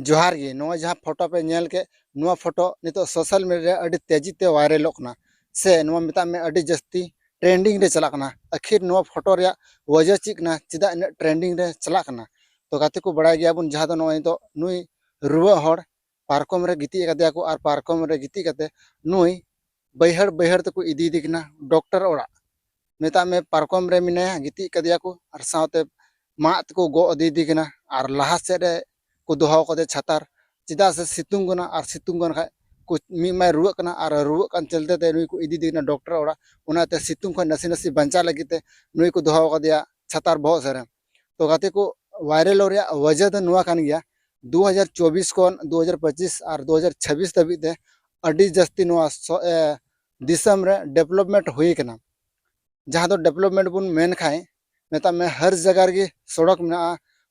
जोहार गे नवा जहाँ फोटो पे नेल के नवा फोटो नितो सोशल मीडिया अड़ी तेजी ते वायरलोग कना से नवा मिता में अड़ी जस्ती ट्रेंडिंग रे चला कना आखिर नवा फोटो रे वजह चिकना चिदा इन ट्रेंडिंग रे चला कना तो गाते को बड़ा गया बुन जहाँ दो नवा तो नुई रुआ हड़ पार्कम रे गिती कदे को आर पार्कम रे गिती कते नुई बैहड़ बैहड़ तको इदी दिकना डॉक्टर ओड़ा मिता में पार्कम रे मिने गिती कदे को आर साथे मात को गो इदी दिकना आर लाहा से रे को दोहाव कदे छातार चिदा से सितुंग गना आर सितुंग गन खाय को मी माय रुआ कना आर रुआ कन चलते ते नुई को इदी दिकना डॉक्टर ओड़ा उनाते सितुंग खन नसी नसी बंचा लगिते नुई को दोहाव कदे छातार बहुत सरे तो गाते को वायरल रे वजह तो नुआ कान गया 2024 कोन 2025 और 2026 तबित ते अड़ी जस्ती नुआ दिसम रे डेवलपमेंट हुई कना जहाँ दो डेवलपमेंट बुन मेन खाए मेता में हर जगह की सड़क में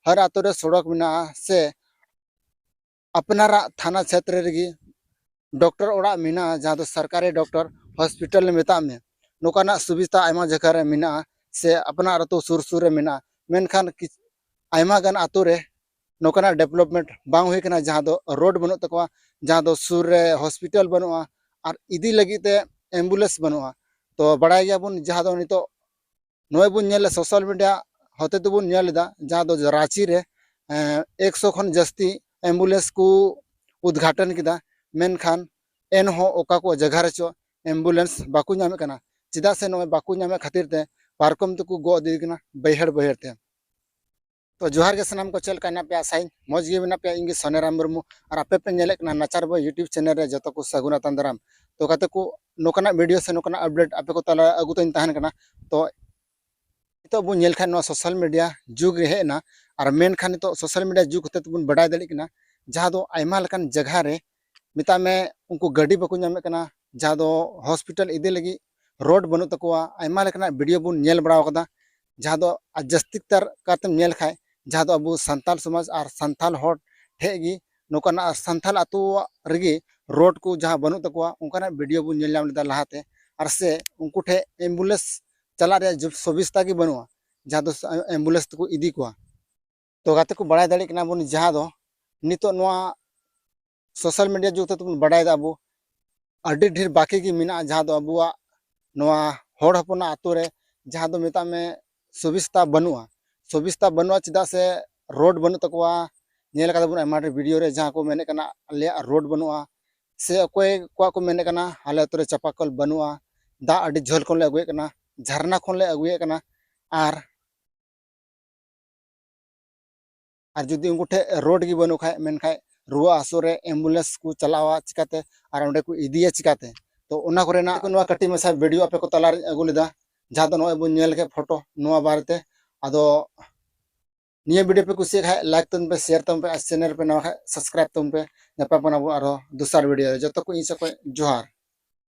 हर आतो रे सड़क में से अपनारा थाना क्षेत्र रे डॉक्टर ओड़ा मिना जहाँ दो सरकारी डॉक्टर हॉस्पिटल मेता में नोकाना सुविधा आयमा जगह रे मिना से अपना तो सुर सुर रे मिना मेनखान आयमा गन आतो रे नोकाना डेवलपमेंट बांग हुई कना जहाँ दो रोड बनो तकवा जहाँ दो सुर रे हॉस्पिटल बनुआ और इदी लगी ते एम्बुलेंस बनुआ तो बड़ा गया बुन जहाँ दो नितो नोय बुन नेल सोशल मीडिया होते तो बुन नेल दा जहाँ दो रांची रे 100 खन जस्ती एम्बुलेंस को उद्घाटन किदा मेनखान एन हो ओका को जगह रे चो एम्बुलेंस बाकू नामे कना चिदा से नोय बाकू नामे खातिर ते पार्कम तको गो दी कना बैहड़ बैहड़ ते तो जोहार के सनाम को चल करना पे आसाई मौज गे बना पे इंगे सोनेराम मुर्मू और आपे पे नेले कना नाचार बो यूट्यूब चैनल रे जतो को सगुना तंदराम तो कते को नोकना वीडियो से नोकना अपडेट आपे को तला अगु तन तहन कना तो तो बुन नेल खान सोशल मीडिया जुग रे ना और मेन खान तो सोशल मीडिया जुग होते बुन बड़ाय दली कना जहाँ दो आयमा लकन जगह रे मिता में उनको गाड़ी बको नामे कना जहाँ दो हॉस्पिटल इदे लगी रोड बनु तकवा आयमा लकना वीडियो बुन नेल बड़ा कदा जहाँ दो जस्तिकतर कातम नेल खाय जहाँ दो अबू संताल समाज और संताल हॉट ठेगी नोकाना संताल आतो रगी रोड को जहाँ बनु तकवा उनका वीडियो बुन नेल नाम लहाते और से उनको ठे एम्बुलेंस चला रे जब सुविधा की बनुआ जहाँ दो एम्बुलेंस को इदी को तो गाते को बड़ा दाड़ी कना बुन जहाँ दो नितो नोआ सोशल मीडिया जो तो बड़ा अबू अड़ी ढेर बाकी की मिना जहाँ दो अबुआ नोआ होड़ हपना आतो रे जहाँ दो मिता में सुविधा बनुआ चिदा से रोड बनु तकवा नेल का बुन एमाटे वीडियो रे जहाँ को मेने कना ले रोड बनुआ से अकोय को मेने कना हाले तो रे चापाकल बनुआ दा अड़ी झोल को ले अगुए कना झरना खन ले अगुए कना आर जुदी उनको ठे रोड की बनु खाए मेन खाए रुआ हासो रे एम्बुलेंस को चलावा चिकाते और उंडे को इदिया चिकाते तो उना करे ना नोआ कटी मसा वीडियो आपे को तला अगु लेदा जहाँ दो नोए बुन नेल के फोटो नोआ बारते आदो निया वीडियो पे कुछ खाए लाइक तुम पे शेयर तुम पे चैनल पे नवा खाए सब्सक्राइब तुम पे नपा पना आरो दूसरा वीडियो जो तो को इंसा को जोहार।